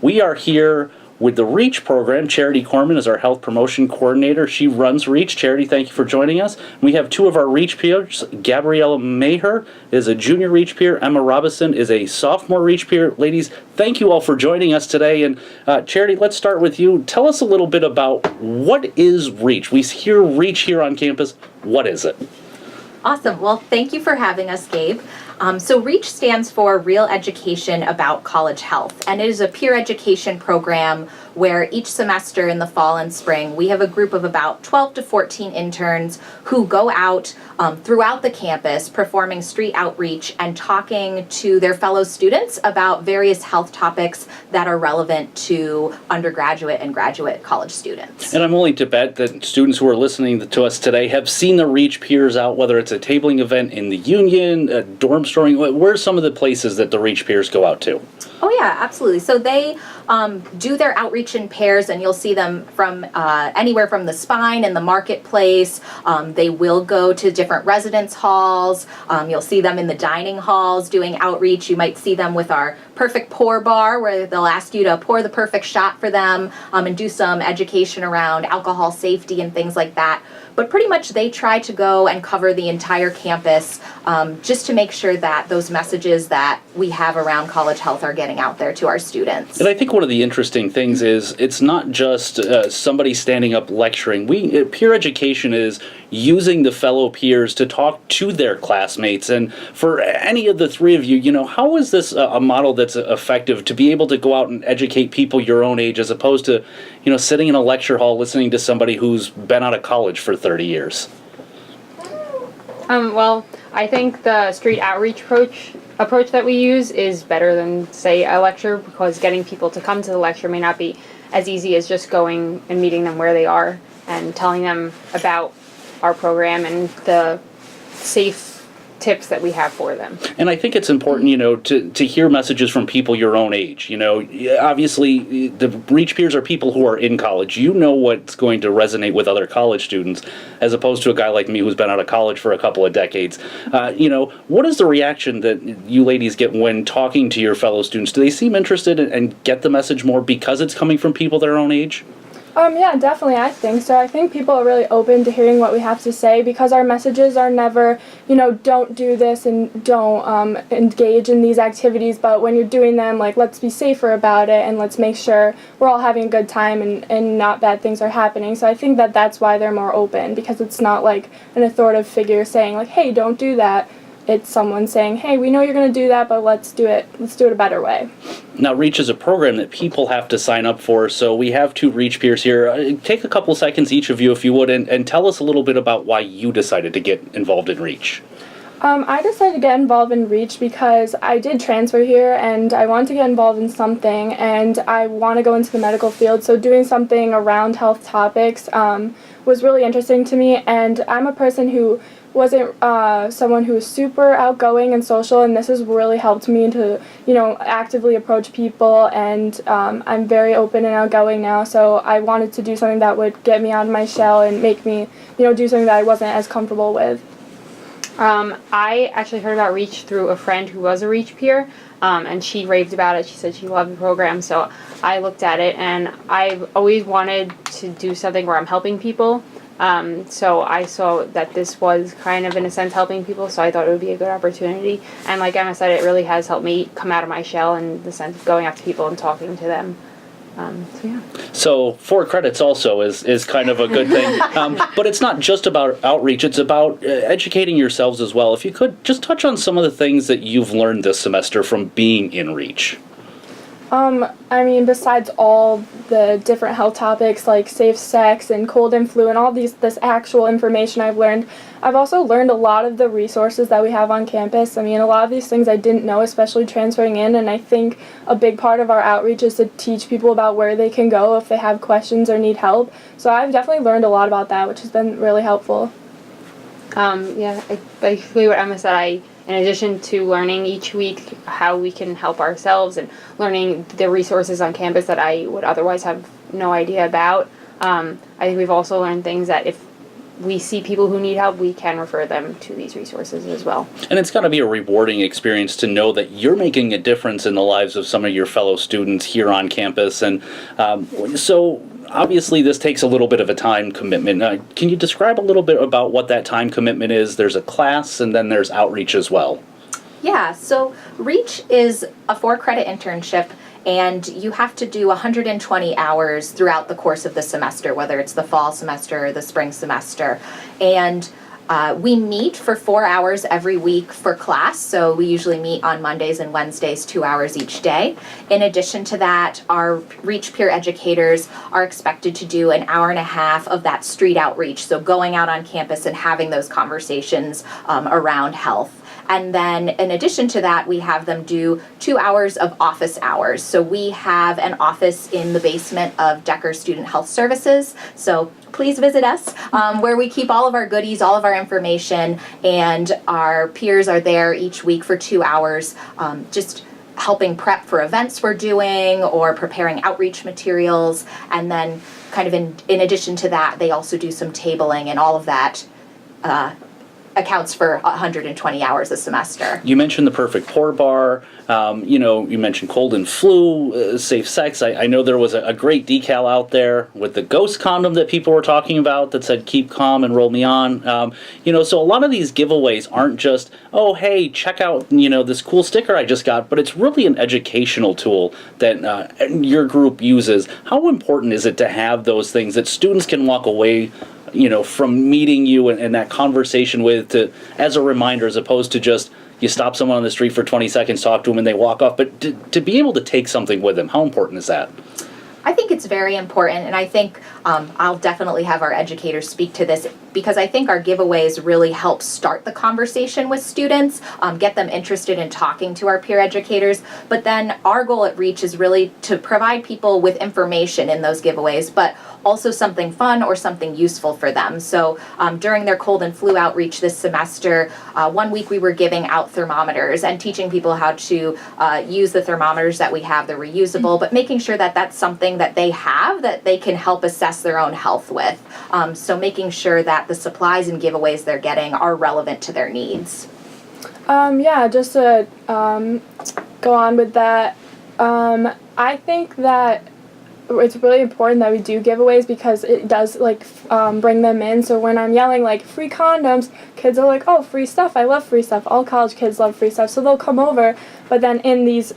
We are here with the REACH program. Charity Corman is our health promotion coordinator. She runs REACH. Charity, thank you for joining us. We have two of our REACH peers. Gabriella Maher is a junior REACH peer. Emma Robison is a sophomore REACH peer. Ladies, thank you all for joining us today. And Charity, let's start with you. Tell us a little bit about what is REACH. We hear REACH here on campus. What is it? Awesome. Well, thank you for having us, Gabe. So REACH stands for Real Education About College Health, and it is a peer education program where each semester in the fall and spring, we have a group of about 12 to 14 interns who go out throughout the campus performing street outreach and talking to their fellow students about various health topics that are relevant to undergraduate and graduate college students. And I'm willing to bet that students who are listening to us today have seen the REACH peers out, whether it's a tabling event in the Union, a dorm storing. Where are some of the places that the REACH peers go out to? Oh yeah, absolutely. So they do their outreach in pairs, and you'll see them from anywhere from the Spine and the Marketplace. They will go to different residence halls. You'll see them in the dining halls doing outreach. You might see them with our Perfect Pour Bar, where they'll ask you to pour the perfect shot for them and do some education around alcohol safety and things like that. But pretty much they try to go and cover the entire campus just to make sure that those messages that we have around college health are getting out there to our students. And I think one of the interesting things is it's not just somebody standing up lecturing. Peer education is using the fellow peers to talk to their classmates. And for any of the three of you, how is this a model that's effective to be able to go out and educate people your own age as opposed to, sitting in a lecture hall listening to somebody who's been out of college for 30 years? Well, I think the street outreach approach that we use is better than, say, a lecture, because getting people to come to the lecture may not be as easy as just going and meeting them where they are and telling them about our program and the safe tips that we have for them. And I think it's important, to hear messages from people your own age. Obviously, the REACH peers are people who are in college. You know what's going to resonate with other college students, as opposed to a guy like me who's been out of college for a couple of decades. What is the reaction that you ladies get when talking to your fellow students? Do they seem interested and get the message more because it's coming from people their own age? Yeah, definitely, I think so. I think people are really open to hearing what we have to say because our messages are never, don't do this and don't engage in these activities, but when you're doing them, let's be safer about it and let's make sure we're all having a good time and not bad things are happening. So I think that that's why they're more open, because it's not like an authoritative figure saying, hey, don't do that. It's someone saying, hey, we know you're going to do that, but let's do it a better way. Now, REACH is a program that people have to sign up for, so we have two REACH peers here. Take a couple seconds, each of you, if you would, and tell us a little bit about why you decided to get involved in REACH. I decided to get involved in REACH because I did transfer here and I wanted to get involved in something and I want to go into the medical field, so doing something around health topics was really interesting to me, and I'm a person who wasn't someone who was super outgoing and social, and this has really helped me to, actively approach people, and I'm very open and outgoing now, so I wanted to do something that would get me out of my shell and make me, do something that I wasn't as comfortable with. I actually heard about REACH through a friend who was a REACH peer, and she raved about it. She said she loved the program, so I looked at it, and I've always wanted to do something where I'm helping people. So I saw that this was kind of, in a sense, helping people, so I thought it would be a good opportunity. And like Emma said, it really has helped me come out of my shell in the sense of going up to people and talking to them. So yeah. So 4 credits also is kind of a good thing. But it's not just about outreach, it's about educating yourselves as well. If you could, just touch on some of the things that you've learned this semester from being in REACH. Besides all the different health topics like safe sex and cold and flu and all this actual information I've learned, I've also learned a lot of the resources that we have on campus. A lot of these things I didn't know, especially transferring in, and I think a big part of our outreach is to teach people about where they can go if they have questions or need help. So I've definitely learned a lot about that, which has been really helpful. Basically what Emma said, in addition to learning each week how we can help ourselves and learning the resources on campus that I would otherwise have no idea about, I think we've also learned things that if we see people who need help, we can refer them to these resources as well. And it's got to be a rewarding experience to know that you're making a difference in the lives of some of your fellow students here on campus. And so obviously this takes a little bit of a time commitment. Can you describe a little bit about what that time commitment is? There's a class and then there's outreach as well. Yeah, so REACH is a 4-credit internship, and you have to do 120 hours throughout the course of the semester, whether it's the fall semester or the spring semester. And we meet for 4 hours every week for class, so we usually meet on Mondays and Wednesdays, 2 hours each day. In addition to that, our REACH peer educators are expected to do an hour and a half of that street outreach, so going out on campus and having those conversations around health. And then in addition to that, we have them do 2 hours of office hours. So we have an office in the basement of Decker Student Health Services. So please visit us, where we keep all of our goodies, all of our information, and our peers are there each week for 2 hours, just helping prep for events we're doing or preparing outreach materials. And then kind of in addition to that, they also do some tabling, and all of that accounts for 120 hours a semester. You mentioned the perfect pour bar. You mentioned cold and flu, safe sex. I know there was a great decal out there with the ghost condom that people were talking about that said keep calm and roll me on. So a lot of these giveaways aren't just, oh, hey, check out, this cool sticker I just got, but it's really an educational tool that your group uses. How important is it to have those things that students can walk away from meeting you and that conversation with as a reminder, as opposed to just you stop someone on the street for 20 seconds, talk to them, and they walk off. But to be able to take something with them, how important is that? I think it's very important, and I think I'll definitely have our educators speak to this, because I think our giveaways really help start the conversation with students, get them interested in talking to our peer educators. But then our goal at REACH is really to provide people with information in those giveaways, but also something fun or something useful for them. So during their cold and flu outreach this semester, 1 week we were giving out thermometers and teaching people how to use the thermometers that we have. They're reusable, but making sure that that's something that they have that they can help assess their own health with. So making sure that the supplies and giveaways they're getting are relevant to their needs. Just to go on with that, I think that it's really important that we do giveaways, because it does bring them in. So when I'm yelling free condoms, kids are like, oh, free stuff, I love free stuff. All college kids love free stuff, so they'll come over. But then in these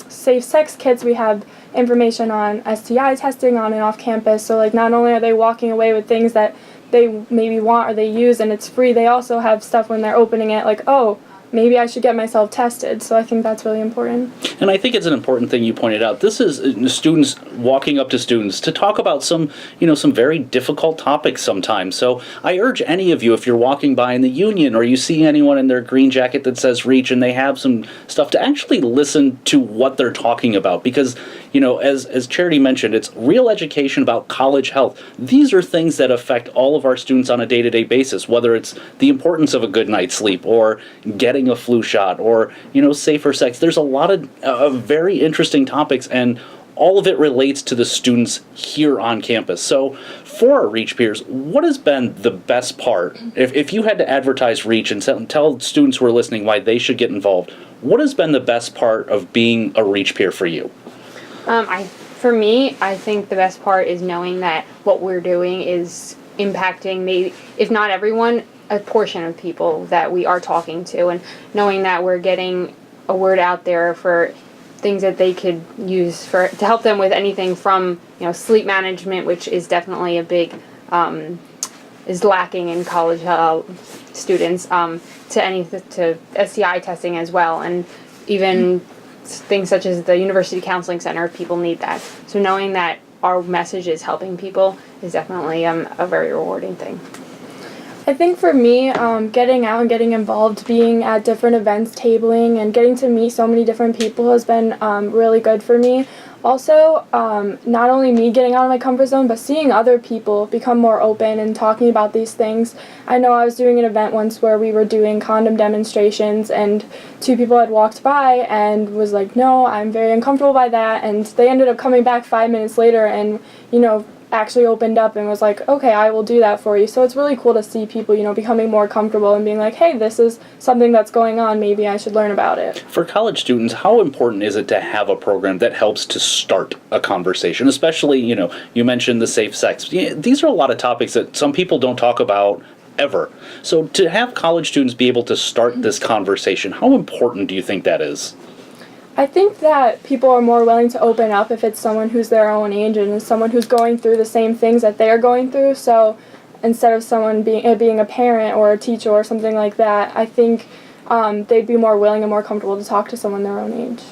safe sex kits, we have information on STI testing on and off campus. So not only are they walking away with things that they maybe want or they use and it's free, they also have stuff when they're opening it oh, maybe I should get myself tested. So I think that's really important. And I think it's an important thing you pointed out. This is students walking up to students to talk about some very difficult topics sometimes. So I urge any of you, if you're walking by in the Union or you see anyone in their green jacket that says REACH and they have some stuff, to actually listen to what they're talking about. Because, as Charity mentioned, it's real education about college health. These are things that affect all of our students on a day-to-day basis, whether it's the importance of a good night's sleep or getting a flu shot or, safer sex. There's a lot of very interesting topics, and all of it relates to the students here on campus. So for our REACH peers, what has been the best part? If you had to advertise REACH and tell students who are listening why they should get involved, what has been the best part of being a REACH peer for you? For me, I think the best part is knowing that what we're doing is impacting maybe, if not everyone, a portion of people that we are talking to, and knowing that we're getting a word out there for things that they could use to help them with anything from sleep management, which is definitely a big is lacking in college students, to STI testing as well, and even things such as the University Counseling Center if people need that. So knowing that our message is helping people is definitely a very rewarding thing. I think for me, getting out and getting involved, being at different events, tabling, and getting to meet so many different people has been really good for me. Also, not only me getting out of my comfort zone, but seeing other people become more open and talking about these things. I know I was doing an event once where we were doing condom demonstrations, and 2 people had walked by and was like, no, I'm very uncomfortable by that, and they ended up coming back 5 minutes later and, actually opened up and was like, okay, I will do that for you. So it's really cool to see people, becoming more comfortable and being like, hey, this is something that's going on. Maybe I should learn about it. For college students, how important is it to have a program that helps to start a conversation? Especially, you mentioned the safe sex. These are a lot of topics that some people don't talk about ever. So to have college students be able to start this conversation, how important do you think that is? I think that people are more willing to open up if it's someone who's their own age and is someone who's going through the same things that they're going through. So instead of someone being a parent or a teacher or something like that, I think they'd be more willing and more comfortable to talk to someone their own age.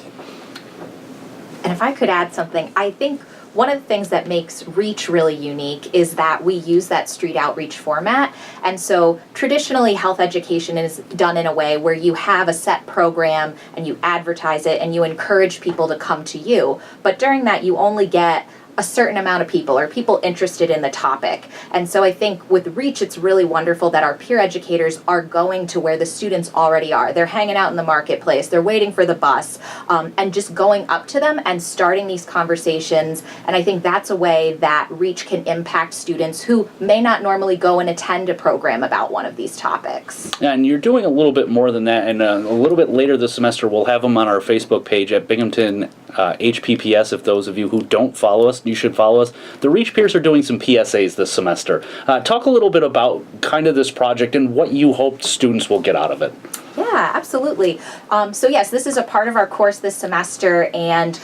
And if I could add something, I think one of the things that makes REACH really unique is that we use that street outreach format. And so traditionally, health education is done in a way where you have a set program and you advertise it and you encourage people to come to you. But during that, you only get a certain amount of people or people interested in the topic. And so I think with REACH, it's really wonderful that our peer educators are going to where the students already are. They're hanging out in the marketplace, they're waiting for the bus, and just going up to them and starting these conversations. And I think that's a way that REACH can impact students who may not normally go and attend a program about one of these topics. And you're doing a little bit more than that, and a little bit later this semester we'll have them on our Facebook page at Binghamton HPPS. If those of you who don't follow us, you should follow us. The REACH Peers are doing some PSAs this semester. Talk a little bit about kind of this project and what you hope students will get out of it. Yeah, absolutely. So yes, this is a part of our course this semester, and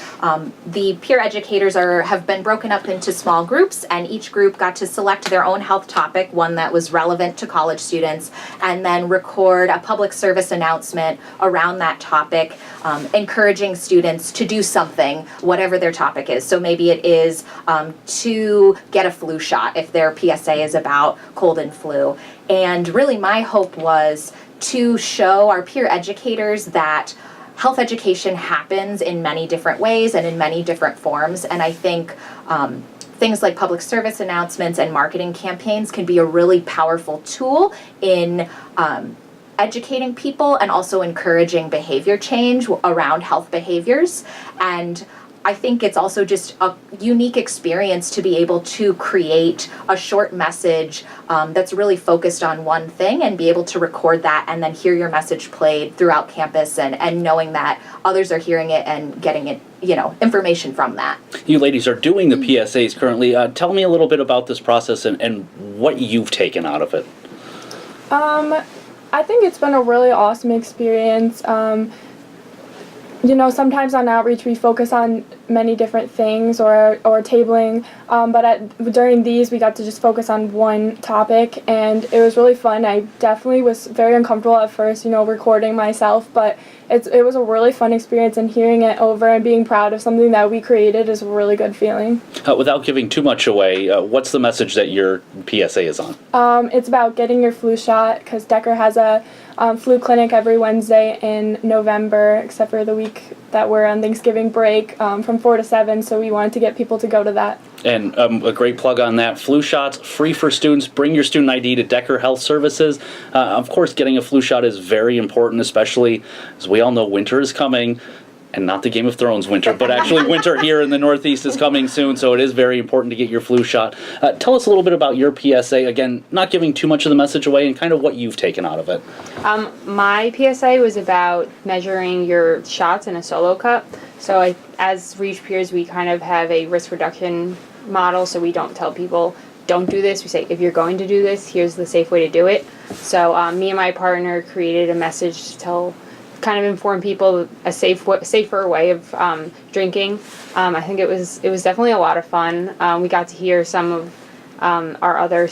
the peer educators have been broken up into small groups, and each group got to select their own health topic, one that was relevant to college students, and then record a public service announcement around that topic, encouraging students to do something, whatever their topic is. So maybe it is to get a flu shot if their PSA is about cold and flu. And really my hope was to show our peer educators that health education happens in many different ways and in many different forms. And I think things like public service announcements and marketing campaigns can be a really powerful tool in educating people and also encouraging behavior change around health behaviors. And I think it's also just a unique experience to be able to create a short message that's really focused on one thing and be able to record that and then hear your message played throughout campus and knowing that others are hearing it and getting it, information from that. You ladies are doing the PSAs currently. Tell me a little bit about this process and what you've taken out of it. I think it's been a really awesome experience. Sometimes on outreach we focus on many different things or tabling, but during these we got to just focus on one topic, and it was really fun. I definitely was very uncomfortable at first, recording myself, but it was a really fun experience, and hearing it over and being proud of something that we created is a really good feeling. Without giving too much away, what's the message that your PSA is on? It's about getting your flu shot, because Decker has a flu clinic every Wednesday in November, except for the week that we're on Thanksgiving break, from 4 to 7, so we wanted to get people to go to that. And a great plug on that. Flu shots, free for students. Bring your student ID to Decker Health Services. Of course, getting a flu shot is very important, especially as we all know winter is coming. And not the Game of Thrones winter, but actually winter here in the Northeast is coming soon, so it is very important to get your flu shot. Tell us a little bit about your PSA. Again, not giving too much of the message away and kind of what you've taken out of it. My PSA was about measuring your shots in a solo cup. So as REACH peers, we kind of have a risk reduction model, so we don't tell people, don't do this. We say, if you're going to do this, here's the safe way to do it. So me and my partner created a message to kind of inform people a safer way of drinking. I think it was definitely a lot of fun. We got to hear some of our other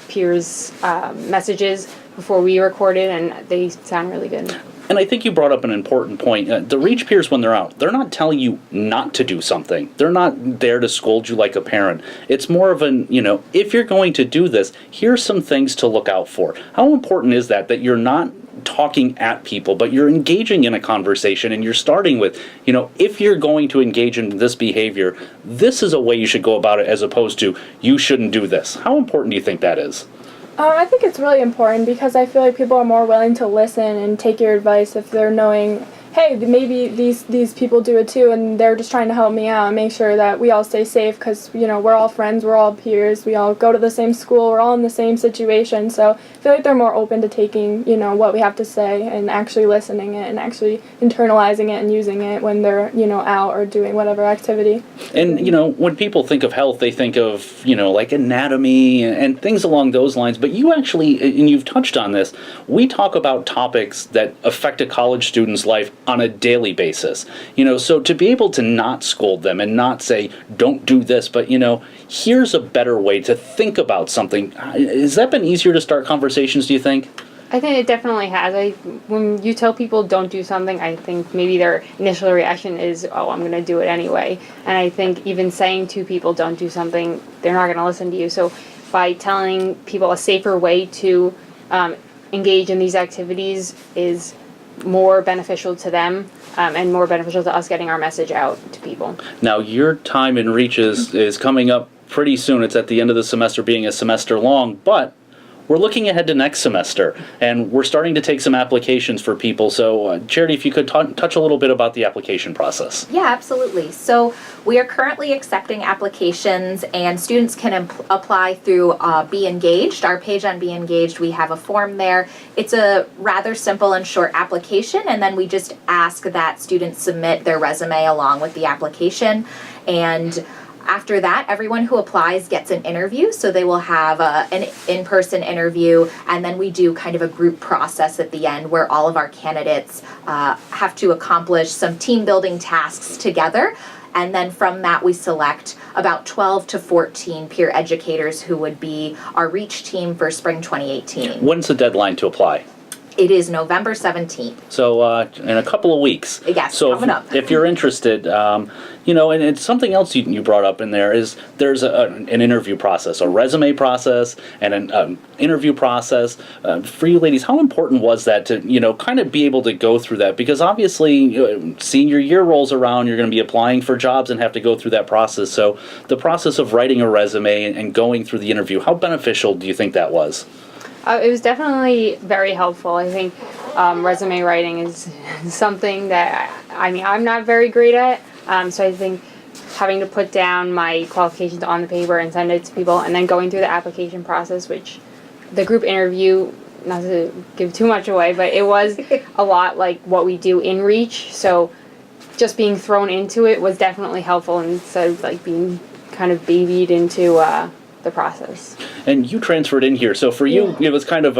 peers' messages before we recorded, and they sound really good. And I think you brought up an important point. The REACH peers, when they're out, they're not telling you not to do something. They're not there to scold you like a parent. It's more of an, if you're going to do this, here's some things to look out for. How important is that you're not talking at people, but you're engaging in a conversation, and you're starting with, if you're going to engage in this behavior, this is a way you should go about it, as opposed to, you shouldn't do this. How important do you think that is? I think it's really important, because I feel like people are more willing to listen and take your advice if they're knowing, hey, hey, maybe these people do it too, and they're just trying to help me out and make sure that we all stay safe, because we're all friends, we're all peers, we all go to the same school, we're all in the same situation. So I feel like they're more open to taking what we have to say and actually listening it and actually internalizing it and using it when they're out or doing whatever activity. And when people think of health, they think of like anatomy and things along those lines. But you actually, and you've touched on this, we talk about topics that affect a college student's life on a daily basis. So to be able to not scold them and not say, don't do this, but here's a better way to think about something. Has that been easier to start conversations, do you think? I think it definitely has. When you tell people don't do something, I think maybe their initial reaction is, oh, I'm going to do it anyway. And I think even saying to people don't do something, they're not going to listen to you. So by telling people a safer way to engage in these activities is more beneficial to them and more beneficial to us getting our message out to people. Now, your time in REACH is coming up pretty soon. It's at the end of the semester, being a semester long, but we're looking ahead to next semester, and we're starting to take some applications for people. So, Charity, if you could touch a little bit about the application process. Yeah, absolutely. So we are currently accepting applications, and students can apply through Be Engaged. Our page on Be Engaged, we have a form there. It's a rather simple and short application, and then we just ask that students submit their resume along with the application. And after that, everyone who applies gets an interview, so they will have an in-person interview, and then we do kind of a group process at the end where all of our candidates have to accomplish some team-building tasks together, and then from that we select about 12 to 14 peer educators who would be our REACH team for spring 2018. When's the deadline to apply? It is November 17th. So in a couple of weeks. Yes, so coming up. If you're interested, and it's something else you brought up in there is there's an interview process, a resume process, and an interview process. For you ladies, how important was that to kind of be able to go through that? Because obviously, senior year rolls around, you're going to be applying for jobs and have to go through that process. So the process of writing a resume and going through the interview, how beneficial do you think that was? It was definitely very helpful. I think resume writing is something that, I'm not very great at. So I think having to put down my qualifications on the paper and send it to people, and then going through the application process, which the group interview, not to give too much away, but it was a lot like what we do in REACH. So just being thrown into it was definitely helpful instead of like being kind of babied into the process. And you transferred in here, so for you, it was kind of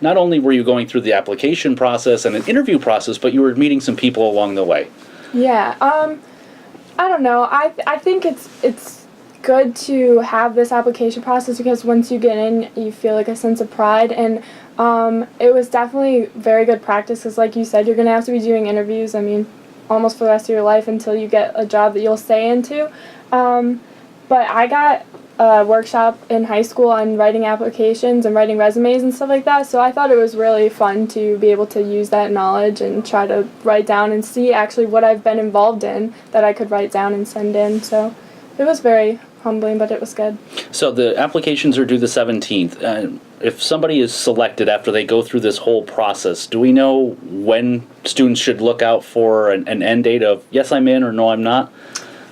not only were you going through the application process and an interview process, but you were meeting some people along the way. Yeah, I don't know. I think it's good to have this application process, because once you get in, you feel like a sense of pride, and it was definitely very good practice, because like you said, you're going to have to be doing interviews, almost for the rest of your life until you get a job that you'll stay into. But I got a workshop in high school on writing applications and writing resumes and stuff like that, so I thought it was really fun to be able to use that knowledge and try to write down and see actually what I've been involved in that I could write down and send in. So it was very humbling, but it was good. So the applications are due the 17th. If somebody is selected after they go through this whole process, do we know when students should look out for an end date of yes, I'm in, or no, I'm not?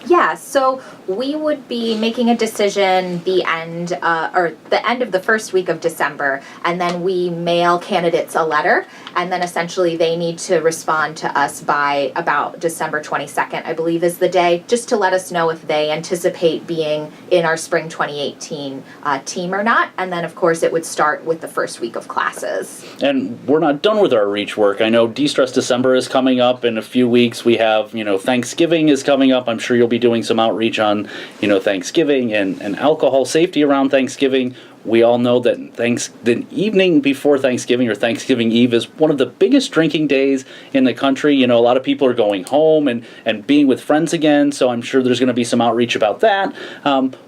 Yeah, so we would be making a decision the end of the first week of December, and then we mail candidates a letter, and then essentially they need to respond to us by about December 22nd, I believe is the day, just to let us know if they anticipate being in our spring 2018 team or not, and then of course it would start with the first week of classes. And we're not done with our REACH work. I know De-Stress December is coming up in a few weeks. We have, Thanksgiving is coming up. I'm sure you'll be doing some outreach on, Thanksgiving and alcohol safety around Thanksgiving. We all know that the evening before Thanksgiving, or Thanksgiving Eve, is one of the biggest drinking days in the country. A lot of people are going home and being with friends again, so I'm sure there's going to be some outreach about that.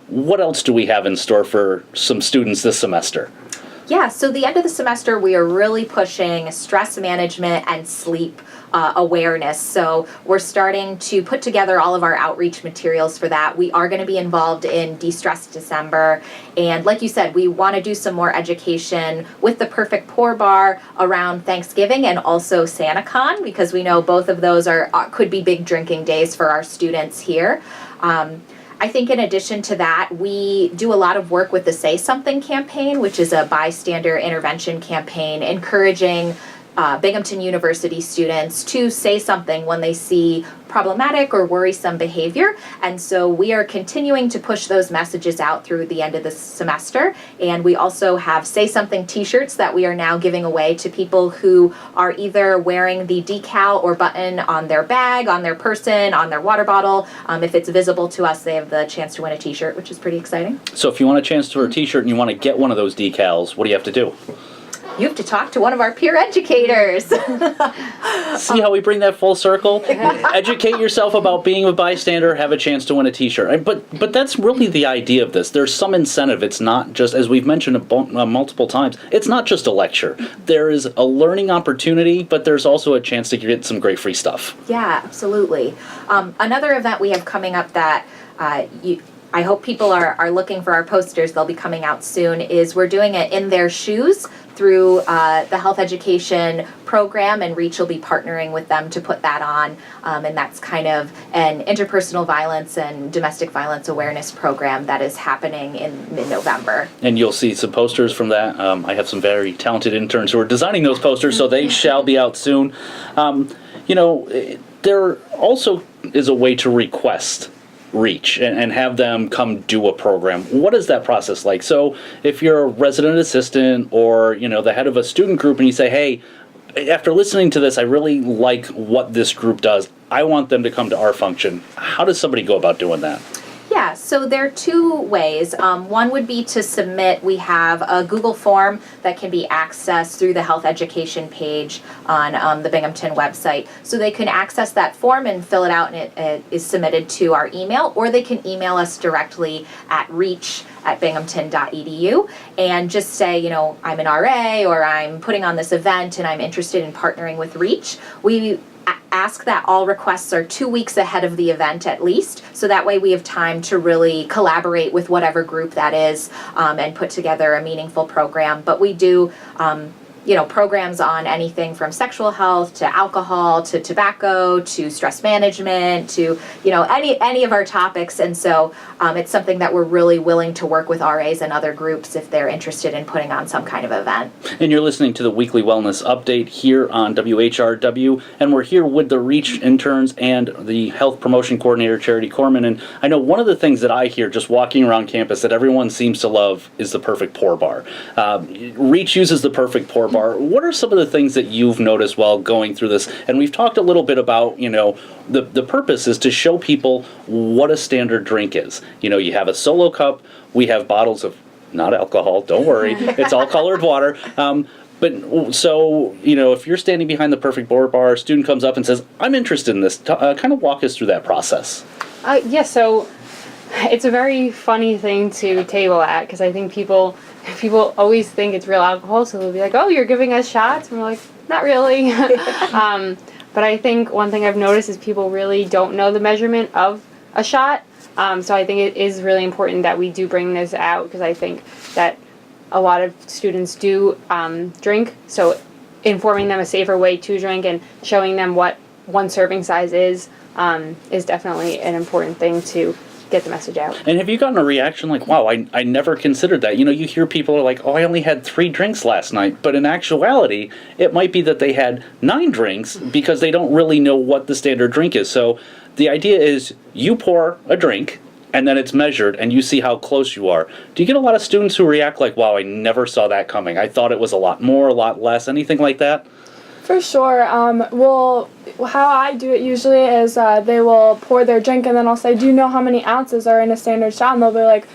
What else do we have in store for some students this semester? Yeah, so the end of the semester, we are really pushing stress management and sleep awareness. So we're starting to put together all of our outreach materials for that. We are going to be involved in De-Stress December. And like you said, we want to do some more education with the Perfect Pour Bar around Thanksgiving and also SantaCon, because we know both of those could be big drinking days for our students here. I think in addition to that, we do a lot of work with the Say Something campaign, which is a bystander intervention campaign, encouraging Binghamton University students to say something when they see problematic or worrisome behavior. And so we are continuing to push those messages out through the end of the semester. And we also have Say Something t-shirts that we are now giving away to people who are either wearing the decal or button on their bag, on their person, on their water bottle. If it's visible to us, they have the chance to win a t-shirt, which is pretty exciting. So if you want a chance to wear a t-shirt and you want to get one of those decals, what do you have to do? You have to talk to one of our peer educators. See how we bring that full circle? Educate yourself about being a bystander, have a chance to win a t-shirt. But that's really the idea of this. There's some incentive. It's not just, as we've mentioned multiple times, it's not just a lecture. There is a learning opportunity, but there's also a chance to get some great free stuff. Yeah, absolutely. Another event we have coming up that I hope people are looking for our posters, they'll be coming out soon, is we're doing it In Their Shoes through the health education program, and REACH will be partnering with them to put that on. And that's kind of an interpersonal violence and domestic violence awareness program that is happening in mid-November. And you'll see some posters from that. I have some very talented interns who are designing those posters, so they shall be out soon. There also is a way to request REACH and have them come do a program. What is that process like? So if you're a resident assistant or the head of a student group and you say, hey, after listening to this, I really like what this group does, I want them to come to our function. How does somebody go about doing that? Yeah, so there are two ways. One would be to submit. We have a Google form that can be accessed through the health education page on the Binghamton website. So they can access that form and fill it out, and it is submitted to our email, or they can email us directly at reach@binghamton.edu and just say, I'm an RA or I'm putting on this event and I'm interested in partnering with REACH. We ask that all requests are 2 weeks ahead of the event at least, so that way we have time to really collaborate with whatever group that is and put together a meaningful program. But we do programs on anything from sexual health to alcohol to tobacco to stress management to any of our topics, and so it's something that we're really willing to work with RAs and other groups if they're interested in putting on some kind of event. And you're listening to the Weekly Wellness Update here on WHRW, and we're here with the REACH interns and the Health Promotion Coordinator, Charity Corman. And I know one of the things that I hear just walking around campus that everyone seems to love is the Perfect Pour Bar. REACH uses the Perfect Pour Bar. What are some of the things that you've noticed while going through this? And we've talked a little bit about, the purpose is to show people what a standard drink is. You have a solo cup, we have bottles of not alcohol, don't worry, it's all colored water. But so, if you're standing behind the Perfect Pour Bar, a student comes up and says, I'm interested in this, kind of walk us through that process. So it's a very funny thing to table at, because I think people always think it's real alcohol, so they'll be like, oh, you're giving us shots? And we're like, not really. But I think one thing I've noticed is people really don't know the measurement of a shot. So I think it is really important that we do bring this out, because I think that a lot of students do drink. So informing them a safer way to drink and showing them what one serving size is definitely an important thing to get the message out. And have you gotten a reaction like, wow, I never considered that? You hear people are like, oh, I only had 3 drinks last night. But in actuality, it might be that they had 9 drinks because they don't really know what the standard drink is. So the idea is you pour a drink and then it's measured and you see how close you are. Do you get a lot of students who react like, wow, I never saw that coming. I thought it was a lot more, a lot less, anything like that? For sure. Well, how I do it usually is they will pour their drink and then I'll say, do you know how many ounces are in a standard shot? And they'll be like,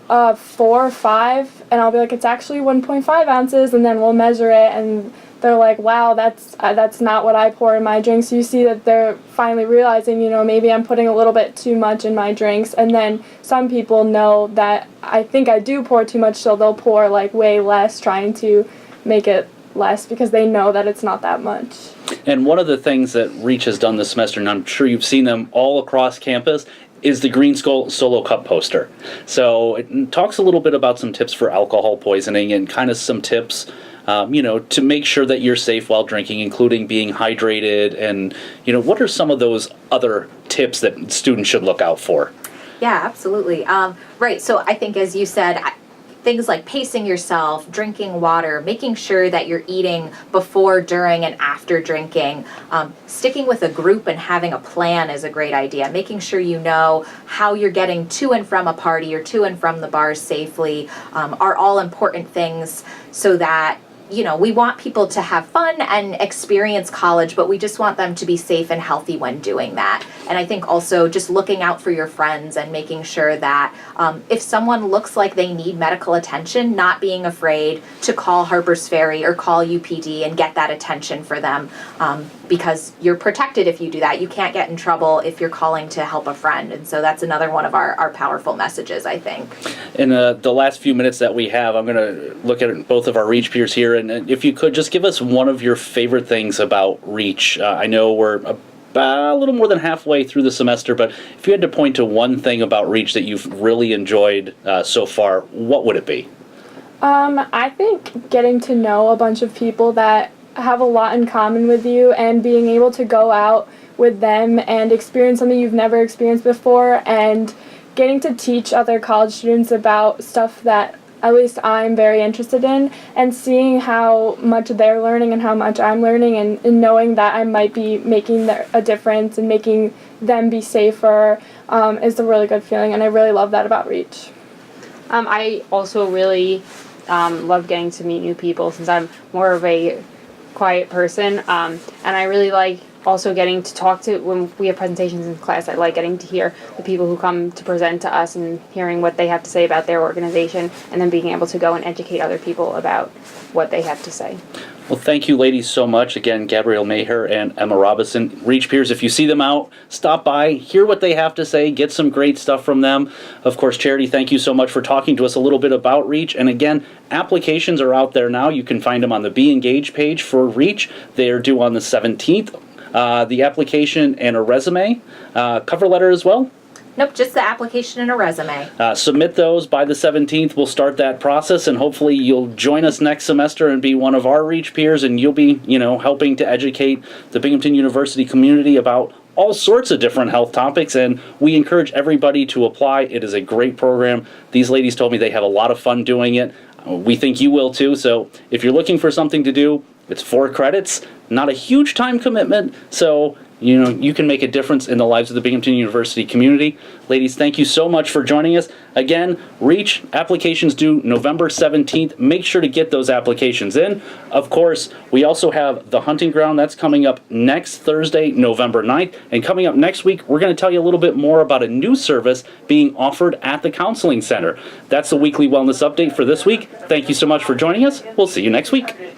4 or 5. And I'll be like, it's actually 1.5 ounces. And then we'll measure it and they're like, wow, that's not what I pour in my drinks. You see that they're finally realizing, maybe I'm putting a little bit too much in my drinks. And then some people know that I think I do pour too much, so they'll pour like way less, trying to make it less because they know that it's not that much. And one of the things that REACH has done this semester, and I'm sure you've seen them all across campus, is the Green Skull Solo Cup poster. So it talks a little bit about some tips for alcohol poisoning and kind of some tips to make sure that you're safe while drinking, including being hydrated, and what are some of those other tips that students should look out for? Yeah, absolutely. Right, so I think as you said, things like pacing yourself, drinking water, making sure that you're eating before, during, and after drinking. Sticking with a group and having a plan is a great idea. Making sure you know how you're getting to and from a party or to and from the bars safely are all important things, so that we want people to have fun and experience college, but we just want them to be safe and healthy when doing that. And I think also just looking out for your friends and making sure that if someone looks like they need medical attention, not being afraid to call Harper's Ferry or call UPD and get that attention for them, because you're protected if you do that. You can't get in trouble if you're calling to help a friend. And so that's another one of our powerful messages, I think. In the last few minutes that we have, I'm going to look at both of our REACH peers here, and if you could just give us one of your favorite things about REACH. I know we're about a little more than halfway through the semester, but if you had to point to one thing about REACH that you've really enjoyed so far, what would it be? I think getting to know a bunch of people that have a lot in common with you, and being able to go out with them and experience something you've never experienced before, and getting to teach other college students about stuff that at least I'm very interested in, and seeing how much they're learning and how much I'm learning, and knowing that I might be making a difference and making them be safer is a really good feeling, and I really love that about REACH. I also really love getting to meet new people, since I'm more of a quiet person, and I really like also getting to talk to, when we have presentations in class, I like getting to hear the people who come to present to us and hearing what they have to say about their organization, and then being able to go and educate other people about what they have to say. Well, thank you, ladies, so much. Again, Gabrielle Maher and Emma Robinson. REACH peers, if you see them out, stop by, hear what they have to say, get some great stuff from them. Of course, Charity, thank you so much for talking to us a little bit about REACH. And again, applications are out there now. You can find them on the Be Engaged page for REACH. They are due on the 17th. The application and a resume, cover letter as well? Nope, just the application and a resume. Submit those by the 17th. We'll start that process, and hopefully you'll join us next semester and be one of our REACH peers, and you'll be, helping to educate the Binghamton University community about all sorts of different health topics, and we encourage everybody to apply. It is a great program. These ladies told me they have a lot of fun doing it. We think you will too, so if you're looking for something to do, it's 4 credits, not a huge time commitment, so you can make a difference in the lives of the Binghamton University community. Ladies, thank you so much for joining us. Again, REACH applications due November 17th. Make sure to get those applications in. Of course, we also have the hunting ground. That's coming up next Thursday, November 9th. And coming up next week, we're going to tell you a little bit more about a new service being offered at the Counseling Center. That's the weekly wellness update for this week. Thank you so much for joining us. We'll see you next week.